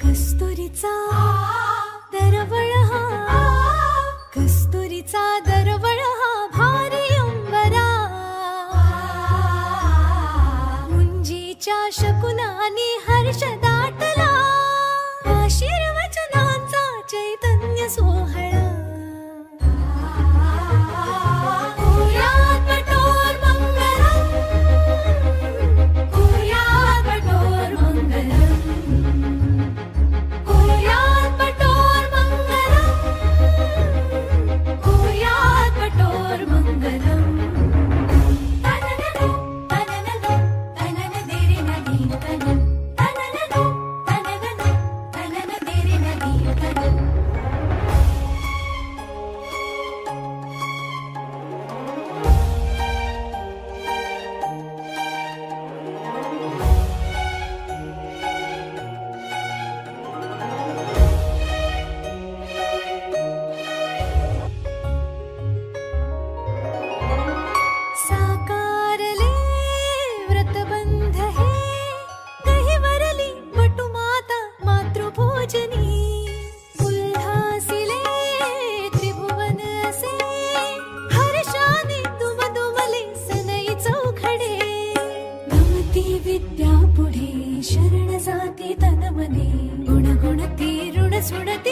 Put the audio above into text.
कस्तुरीचा दरवळ हा, कस्तुरीचा दरवळ हा भारी अंबरा, मुंजीच्या शकुनानी हर्ष दाटला, आशीर्वचनांचा चैतन्य सोहळा. कुर्यात् कठोर मंगलम्, कुर्यात् कठोर मंगलम्, कुर्यात् कठोर मंगलम्, कुर्यात् कठोर मंगलम्. तनननो तनननो तनन देरे नदी तनन, तनननो तनननो तनन देरे नदी तनन. साकारले व्रतबंध हे, कहिवरली वटुमाता मातृभोजनी, उल्हासिले त्रिभुवन असे, हर्षाने दुमदुमले सनई चौघडे. गमती विद्या पुढे शरण जाती तन मने, गुणगुणती ऋण सुणती